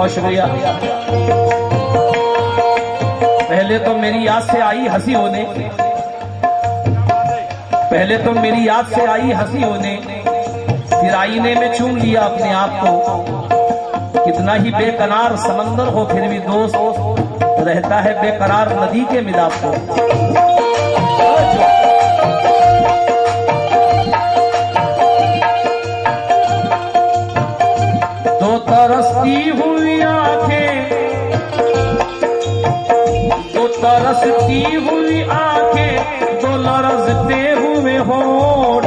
बहुत शुक्रिया। पहले तो मेरी याद से आई हंसी होने, पहले तो मेरी याद से आई हंसी होने, फिर आईने में चूम लिया अपने आप को। कितना ही बेकरार समंदर हो फिर भी दोस्त रहता है बेकरार नदी के मिलाप को। दो तरसती हुई आंखें, दो तरसती हुई आंखें, दो लरजते हुए होठ,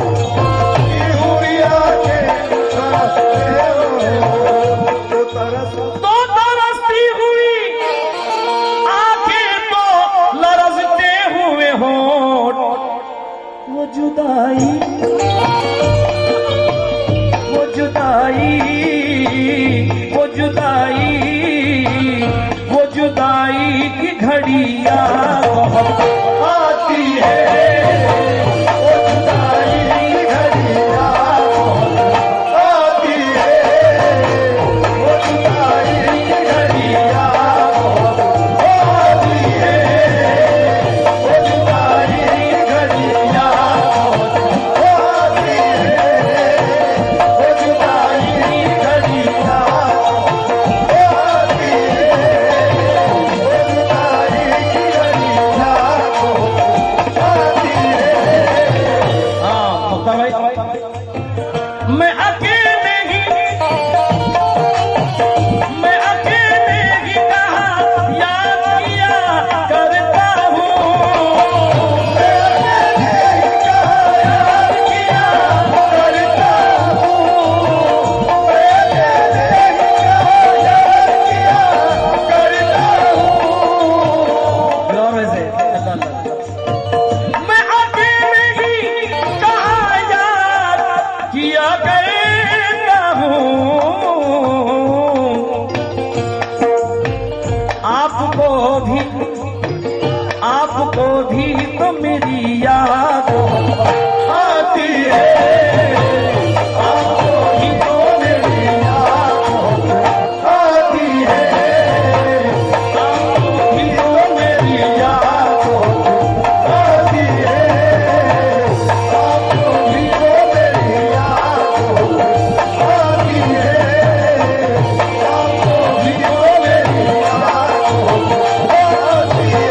दो तरसती हुई आंखें, दो लरजते हुए होठ। वो जुदाई, वो जुदाई, वो जुदाई, वो जुदाई की घड़ियां बहुत आती है। वो जुदाई की घड़ियां बहुत आती है। वो जुदाई की घड़ियां बहुत आती है। वो जुदाई की घड़ियां बहुत आती है। वो जुदाई की घड़ियां मैं अकेले ही, मैं अकेले ही कहाँ याद किया करता हूँ। मैं अकेले ही कहाँ याद किया करता हूँ। मैं अकेले ही कहाँ याद किया करता हूँ। और वैसे मैं अकेले ही कहाँ याद किया करता हूँ। आपको भी तो मेरी याद आती है। आपको भी तो मेरी याद आती है। आपको भी तो मेरी याद आती है। आपको भी तो मेरी याद आती है। आपको भी तो मेरी याद आती है।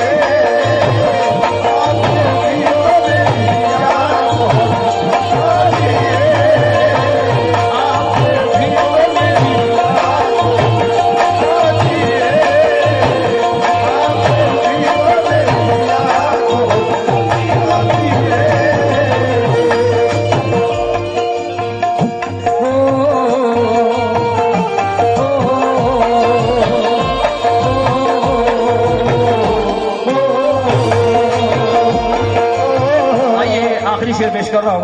शेर पेश कर रहा हूँ।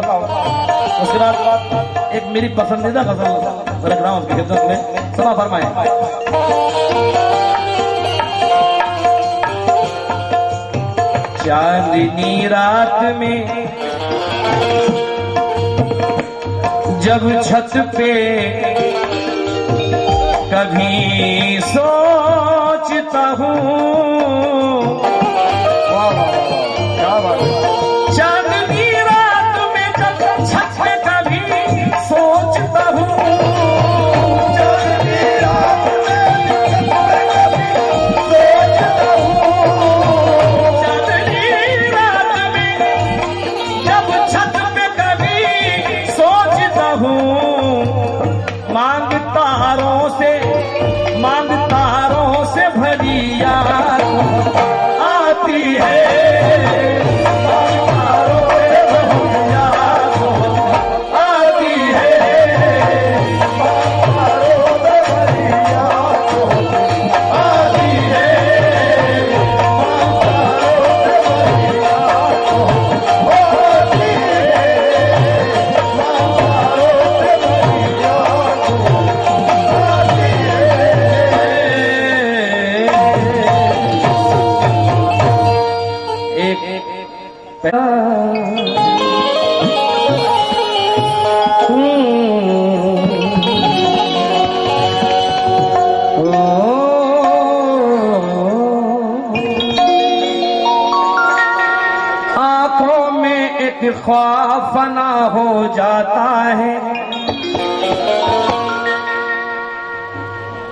उसके बाद एक मेरी पसंदीदा गजल रख रहा हूँ आपकी खिदमत में, समा फरमाए। चांदनी रात में जब छत पे कभी सोचता हूँ, क्या बात है। चांदनी रात में जब छत पे कभी सोचता हूँ, चांदनी रात में कभी सोचता हूँ, चांदनी रात में जब छत पे कभी सोचता हूँ, मांग तारों से भरी याद आती है। Oh ख्वाब फना हो जाता है,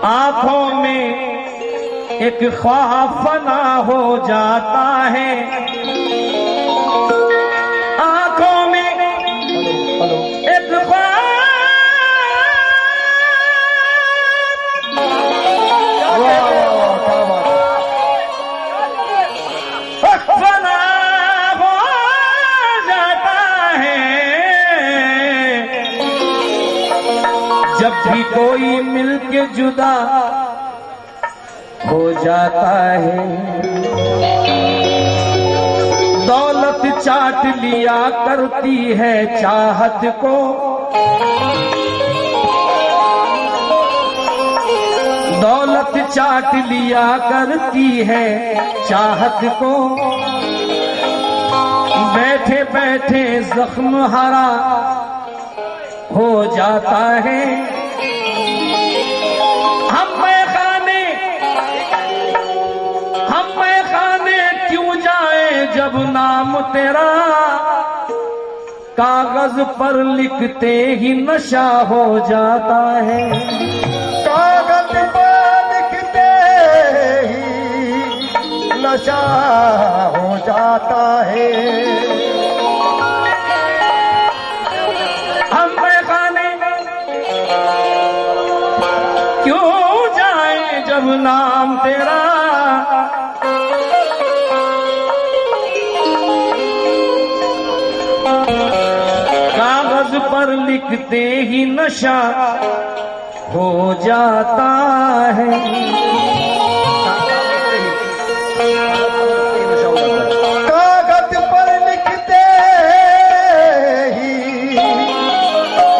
आंखों में एक ख्वाब फना हो जाता है, आंखों में एक ख्वाब फना हो जाता है। जब भी कोई मिलके जुदा हो जाता है, दौलत चाट लिया करती है चाहत को, दौलत चाट लिया करती है चाहत को, बैठे बैठे जख्म हरा हो जाता है। हम मैखाने क्यों जाए जब नाम तेरा कागज पर लिखते ही नशा हो जाता है, कागज पर लिखते ही नशा हो जाता है। हम मैखाने क्यों जाए जब नाम तेरा कागज पर लिखते ही नशा हो जाता है। कागज पर लिखते ही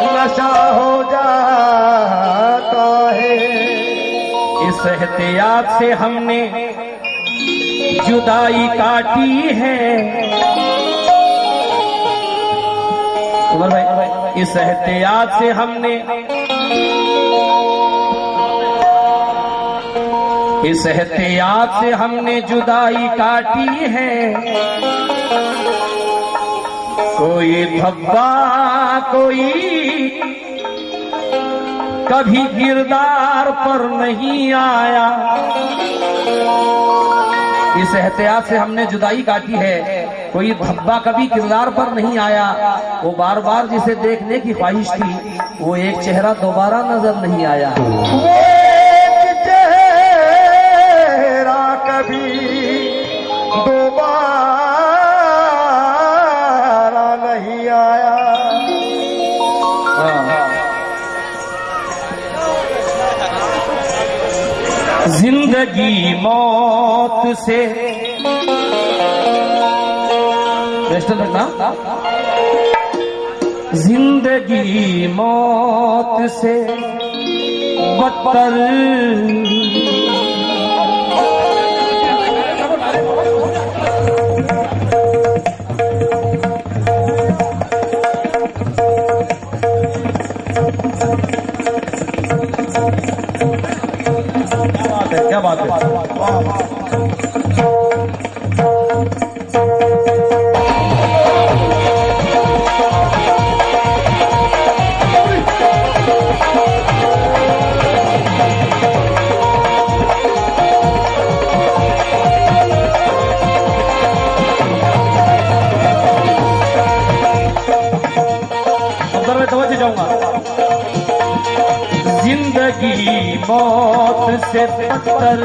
नशा हो जाता है। इस एहतियात से हमने जुदाई काटी है, उमर भाई, इस एहतियात से हमने इस एहतियात से हमने जुदाई काटी है। कोई धब्बा कोई कभी किरदार पर नहीं आया, इस एहतियात से हमने जुदाई काटी है। कोई धब्बा कभी किरदार पर नहीं आया, वो बार बार जिसे देखने की ख्वाहिश थी वो एक चेहरा दोबारा नजर नहीं आया। वो एक चेहरा कभी दोबारा नहीं आया। जिंदगी मौत से जिंदगी मौत से बदतर, क्या बात है, जिंदगी मौत से बदतर,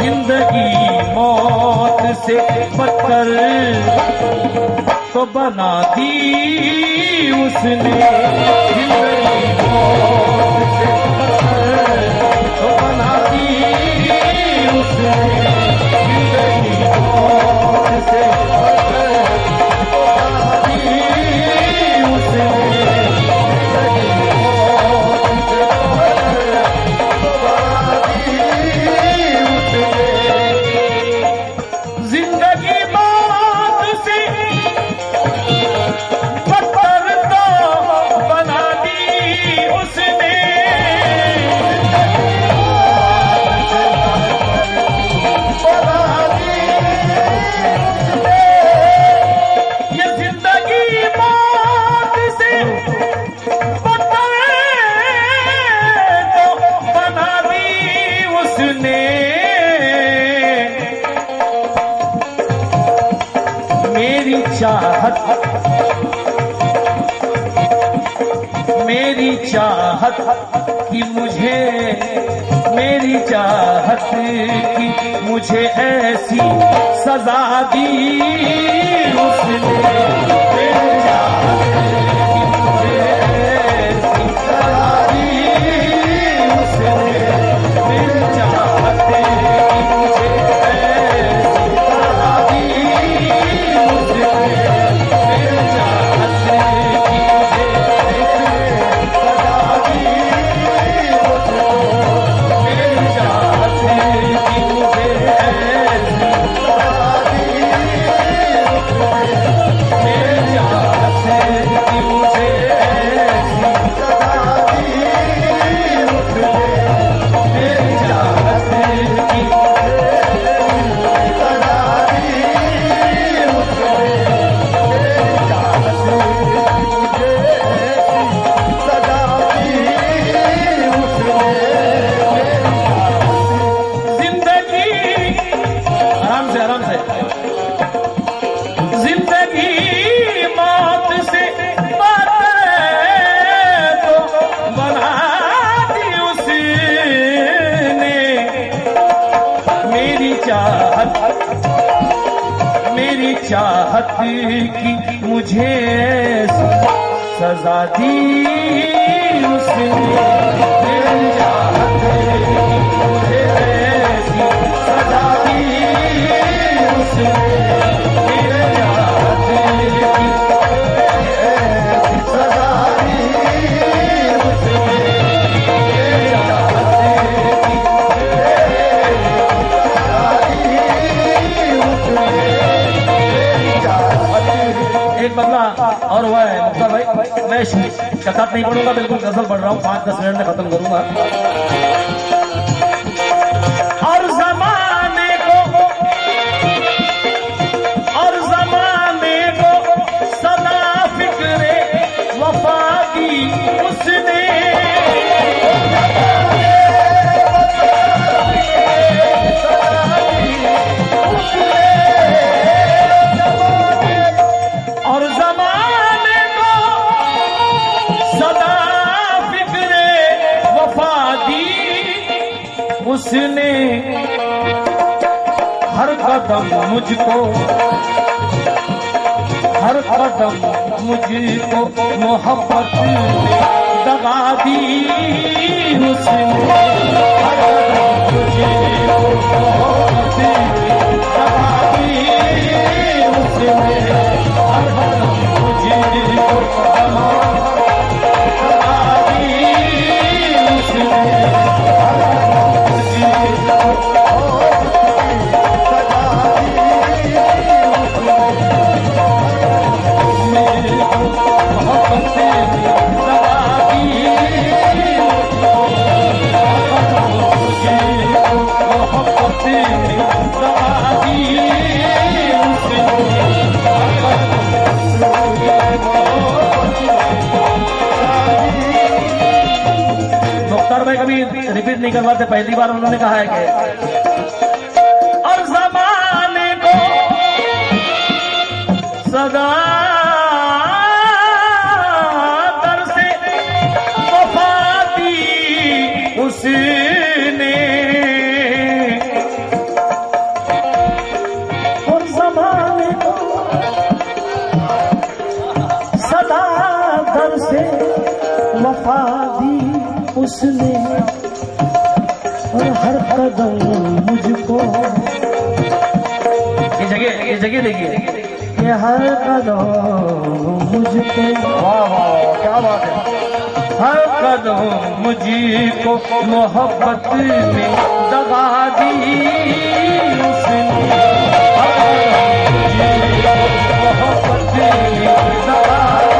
जिंदगी मौत से बदतर तो बना दी उसने, जिंदगी मौत से बदतर तो बना दी उसने, जिंदगी मौत से बदतर तो बना दी उसने। उसने मेरी चाहत की मुझे ऐसी सजा दी उसने। मेरी चाहत की मुझे ऐसी सजा दी उसने। मेरी चाहत की मुझे ऐसी सजा दी उसने। मेरी चाहत की मुझे चाहत की मुझे सजा दी उसने। मेरी चाहत की मुझे ऐसी सजा दी उसने। मेरी चाहत की ऐसी सजा दी उसने। मेरी चाहत की एक बदला और हुआ है मुख्तार भाई। मैं शतात नहीं पढ़ूंगा, बिल्कुल गजल पढ़ रहा हूँ, 5-10 मिनट में खत्म करूंगा। और जमाने को सदा फिक्रे वफा दी उसने। उसने हर कदम मुझको मोहब्बत दगा दी उसने। हर कदम मुझको मोहब्बत दगा दी उसने। हर कदम मुझको दगा दी उसने। मुख्तार भाई कभी रिपीट नहीं करवाते, पहली बार उन्होंने कहा है कि और ज़माने को सदा दर से वफा दी उसने। और ज़माने को सदा दर से वफा दी उसने। और हर कदम मुझको ये जगह देखिए, ये हर कदम मुझको, वाह वाह क्या बात है। हर कदम मुझको मोहब्बत में दगा दी उसने। हर कदम मुझको मोहब्बत में दगा दी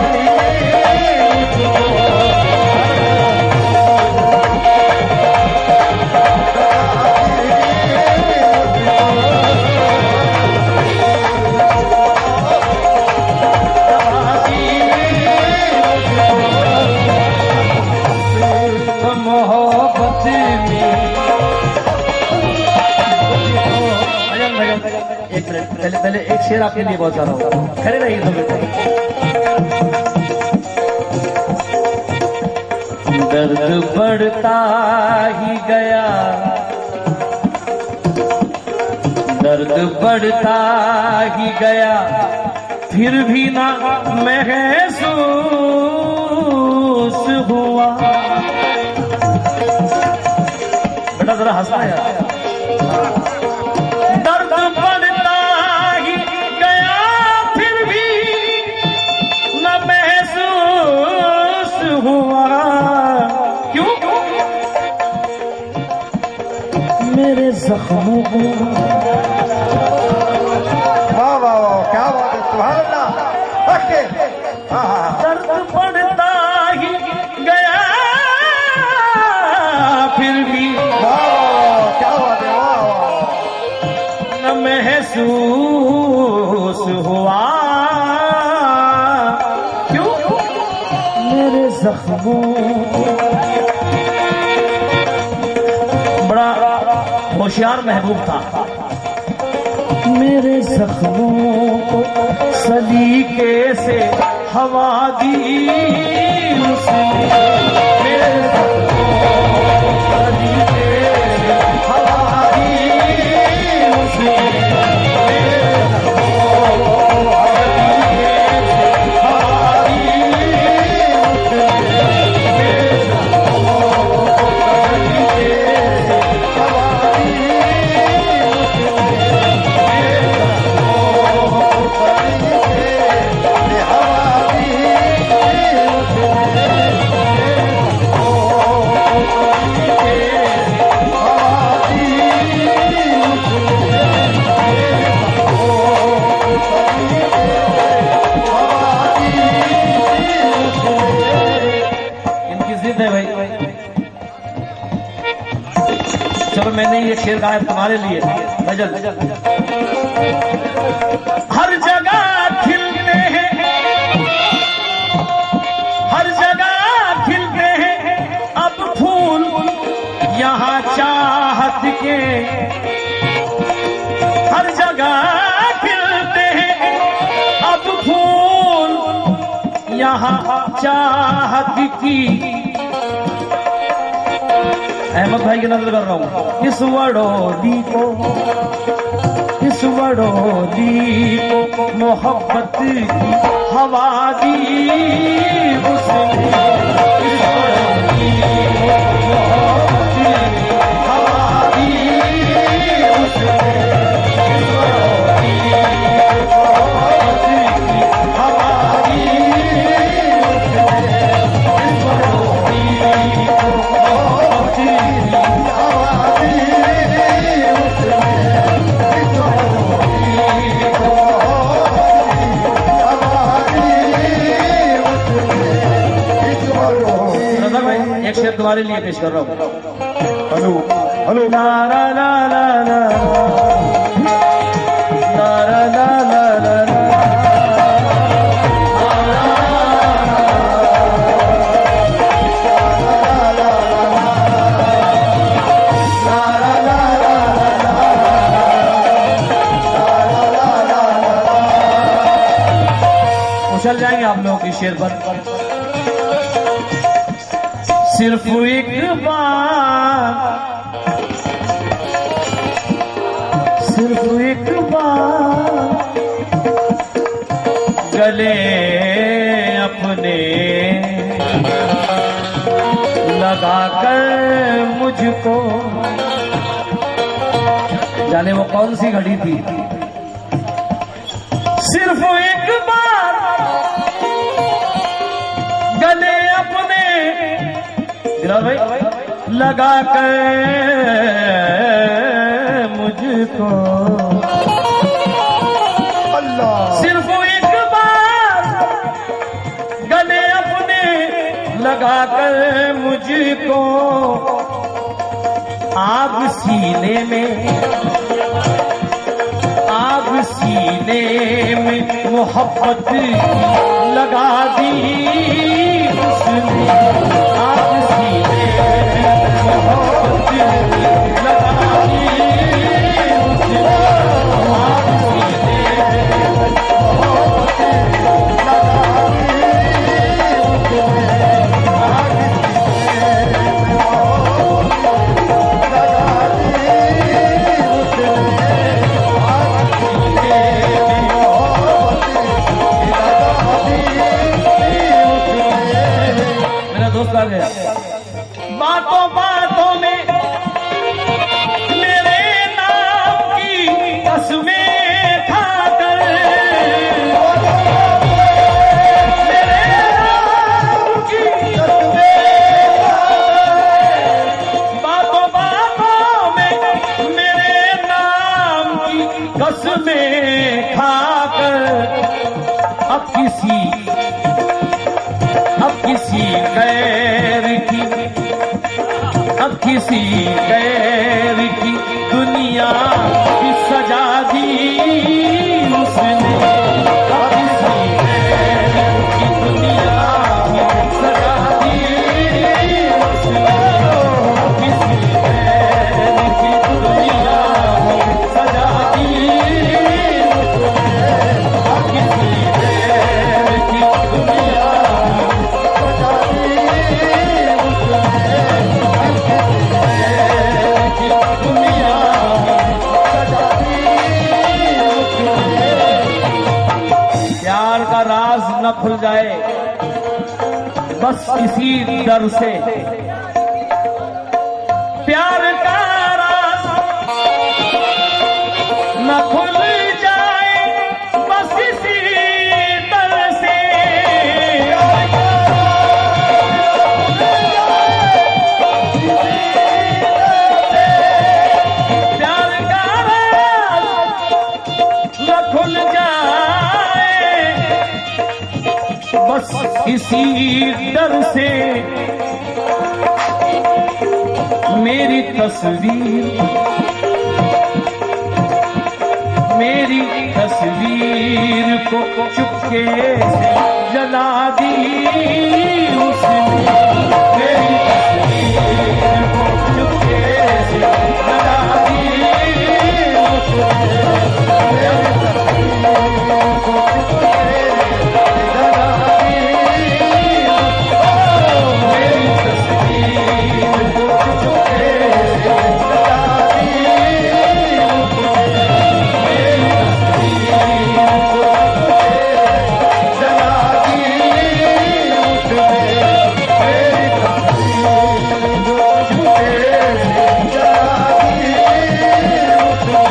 एक मिनट पहले एक शेर आपके लिए बहुत रहा हूँ, खड़े रहिए 2 मिनट। दर्द बढ़ता ही गया, दर्द बढ़ता ही गया, फिर भी ना महसूस हुआ। बेटा जरा हंसना यार। दर्द बढ़ता ही गया, फिर भी न महसूस हुआ। क्यों? मेरे जख्मों को। वाह वाह वाह, क्या बात है, सुभान अल्लाह। ओके, दर्द बढ़ता ही गया, फिर भी वाह, क्या बात है, वाह वाह। न महसूस हुआ। क्यों? मेरे जख्मों बड़ा होशियार महबूब था। मेरे जख्मों को सलीके से हवा दी उसने, मेरे जख्मों को सलीके से हवा दी उसने, मेरे जख्मों को सलीके से हवा दी उसने, मेरे जख्मों को सलीके से हवा दी चलो मैंने ये शेर गाया तुम्हारे लिए, गजल। हर जगह खिलते हैं, हर जगह खिलते हैं अब फूल, यहाँ चाहत के। हर जगह खिलते हैं अब फूल, यहाँ चाहत की। अहमद भाई की नजर कर रहा हूँ। इस वडोली को, इस वडोली को मोहब्बत की हवा दी उसने, इस वडोली को मोहब्बत की हवा दी उसने, इस वडोली को मोहब्बत की हवा दी उसने, इस वडोली को एक शेर तुम्हारे लिए पेश कर रहा हूँ। हेलो हेलो, ला ला ला ला ला ला ला ला ला ला। उछल जाएंगे आप लोगों की शेर पर। सिर्फ एक बार, सिर्फ एक बार गले अपने लगाकर मुझको। जाने वो कौन सी घड़ी थी। सिर्फ एक बार गले अपने भाई लगा कर मुझको। अल्लाह, सिर्फ एक बार गले अपने लगा कर मुझको। आग सीने में, आग सीने में मोहब्बत लगा दी उसने। आग सीने में मोहब्बत लगा दी उसने। किसी गैर की दुनिया की सजा दी उसने, किसी गैर की दुनिया की सजा दी उसने, किसी गैर की दुनिया की सजा दी उसने, किसी गैर की दुनिया प्यार का राज न खुल जाए बस इसी डर से, प्यार का राज न खुल जाए बस इसी डर से, प्यार का राज न खुल जाए बस इसी डर से, मेरी तस्वीर को चुपके से जला दी उसने, मेरी तस्वीर को चुपके से जला दी उसने, मेरी तस्वीर को चुपके से जला दी, मेरी तस्वीर को चुपके से जला दी, मेरी तस्वीर को जला दी उसने, मेरी तस्वीर को चुपके से जला दी उसने,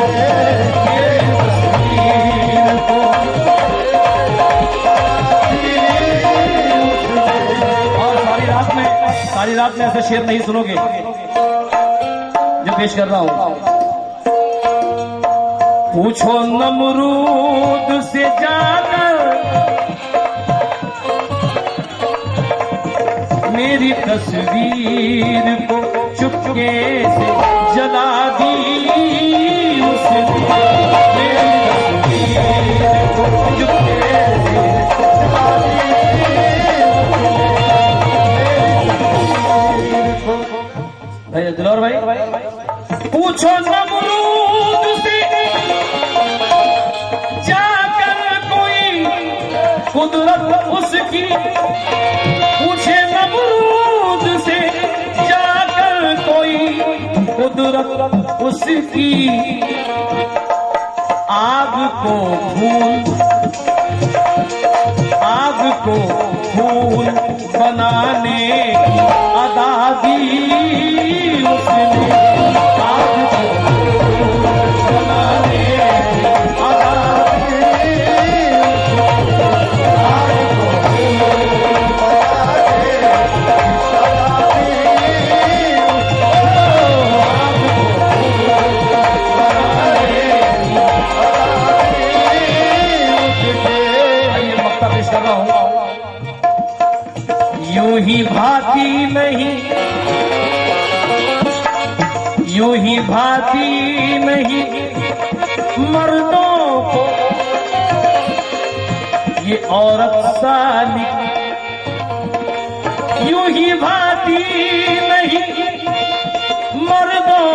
मेरी तस्वीर को और सारी रात में ऐसे शेर नहीं सुनोगे जो पेश कर रहा हूं। पूछो नमरूद से जाकर मेरी तस्वीर को चुपके से जला दी उसने, मेरी तस्वीर को चुपके से जला दी भाई दिलौर भाई। पूछो नमरूद से जाकर कोई कुदरत उसकी, पूछे नमरूद से जाकर कोई कुदरत उसकी, आग को फूल बनाने की अदा दी उसने, आग को फूल बनाने की अदा दी उसने, आग को फूल बनाने की अदा दी उसने, आग को फूल बनाने की अदा दी उसने। आइए मक्ता पेश कर रहा हूं। यूं ही भाती नहीं मर्दों को ये औरत सालिक, यूं ही भाती नहीं मर्दों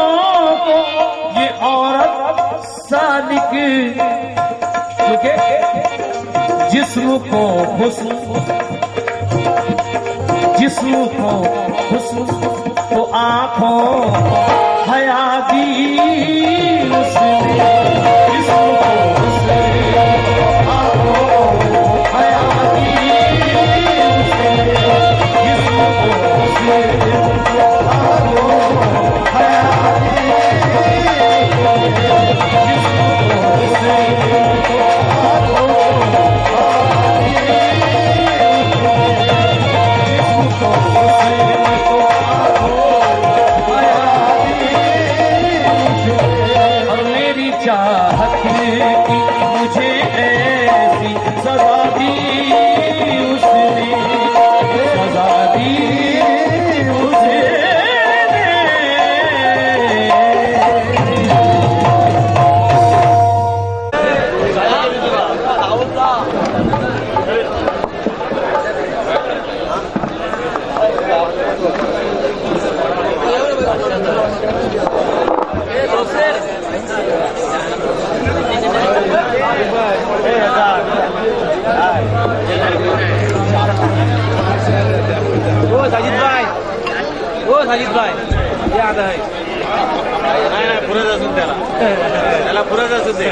को ये औरत सालिक, क्योंकि जिस्म को हुस्न तो आंखों हया दी उसने, जिस्म को हुस्न आंखों हया दी उसने, जिस्म को हुस्न आंखों हया दी उसने, जिस्म को हुस्न आंखों Yeah. साजिद भाई या आता है नाही पुरत असून त्याला पुरत असून दे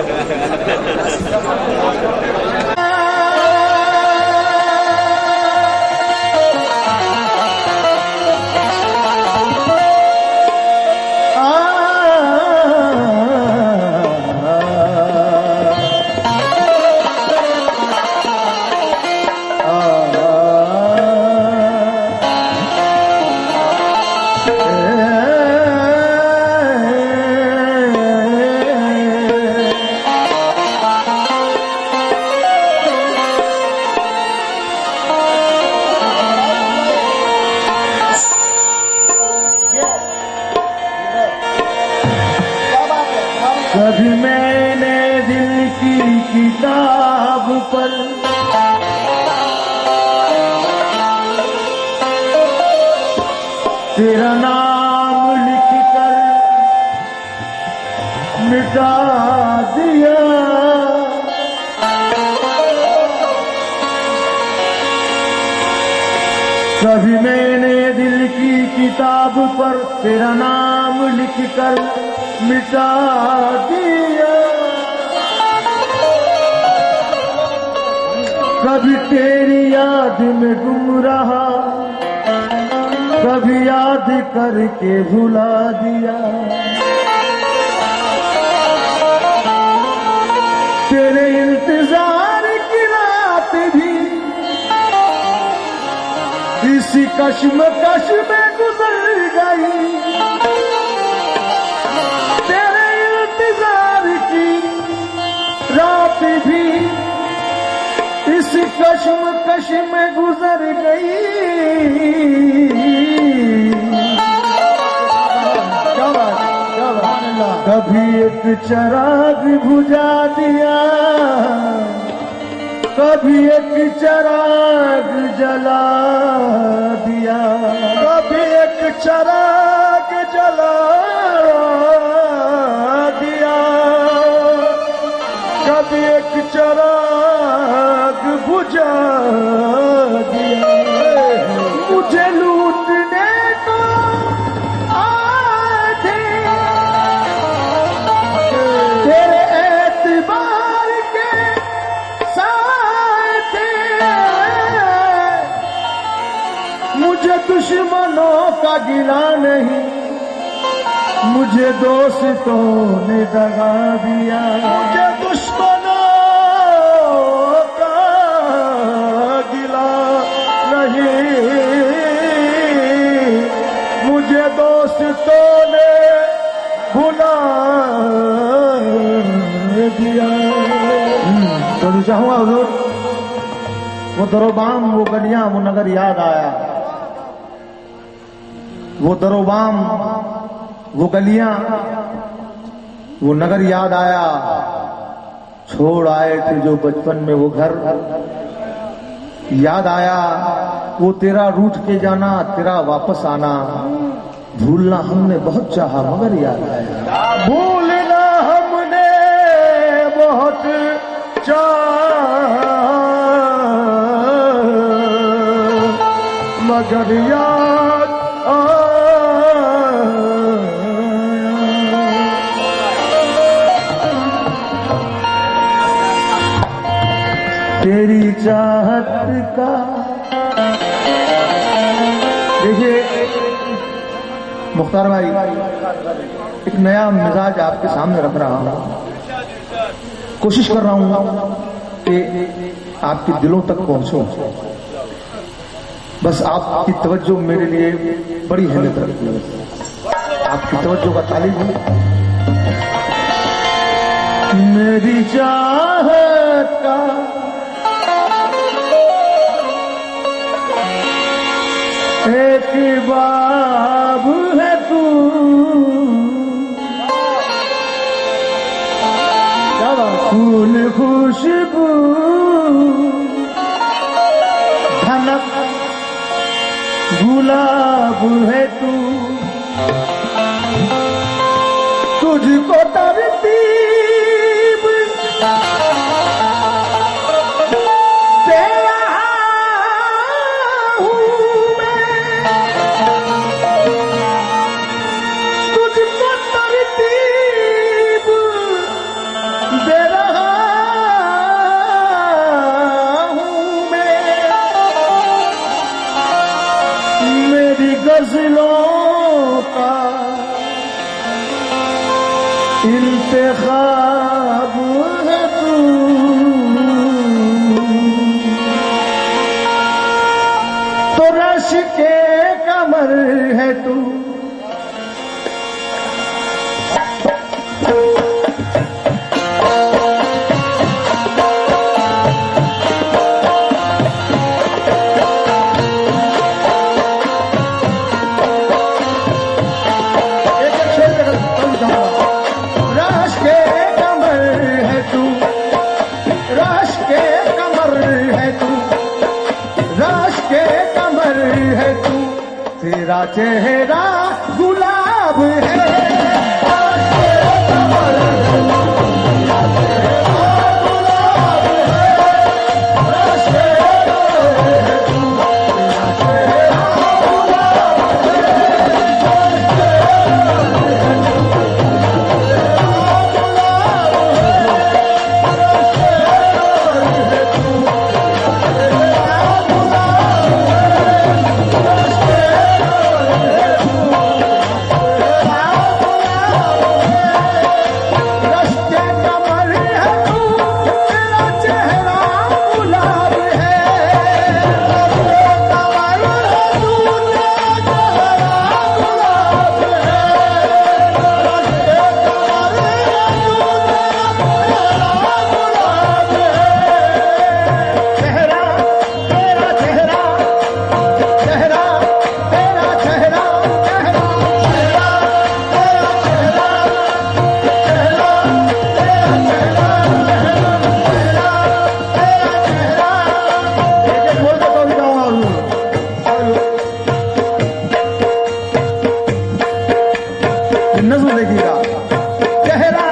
कभी मैंने दिल की किताब पर तेरा नाम लिख कर मिटा दिया। कभी मैंने दिल की किताब पर तेरा नाम लिख कर मिटा दिया। कभी तेरी याद में गुम रहा, कभी याद करके भुला दिया। तेरे इंतजार की रात भी इसी कश्मकश में गुजर गई। रात भी इस कश्मकश में गुजर गई। कभी एक चिराग बुझा दिया, कभी एक चिराग जला दिया। कभी एक चिराग जला दिया, कभी एक चिराग बुझा दिया। मुझे लूटने को आए थे तेरे एतबार के साथ थे। मुझे दुश्मनों का गिला नहीं, मुझे दोस्तों ने दगा दिया। मुझे दुश्मनों का गिला नहीं, मुझे दोस्तों ने भुला दिया। तो चाहूंगा हुजूर, वो दरोबाम, वो गलियां, वो नगर याद आया। वो दरोबाम, वो गलियां, वो नगर याद आया। छोड़ आए थे जो बचपन में वो घर याद आया। वो तेरा रूठ के जाना, तेरा वापस आना। भूलना हमने बहुत चाहा मगर याद आया। भूलना हमने बहुत चाहा मगर याद तेरी चाहत का। देखिए मुख्तार भाई, एक नया मिजाज आपके सामने रख रहा हूं। कोशिश कर रहा हूं कि आपके दिलों तक पहुंचो। बस आपकी तवज्जो मेरे लिए बड़ी अहमियत रखती है। आपकी तवज्जो का तालिब है। मेरी चाहत का एक बाब है तू, फूल खुशबू धनक गुलाब है तू तुझको तरतीब दे रहा हूँ मैं, तुझको तरतीब दे रहा हूँ मैं। मेरी गजलों का इंतखाब है तू, तो रश के कमर है तू। तेरा चेहरा गुलाब है, नज़र देखिएगा। चेहरा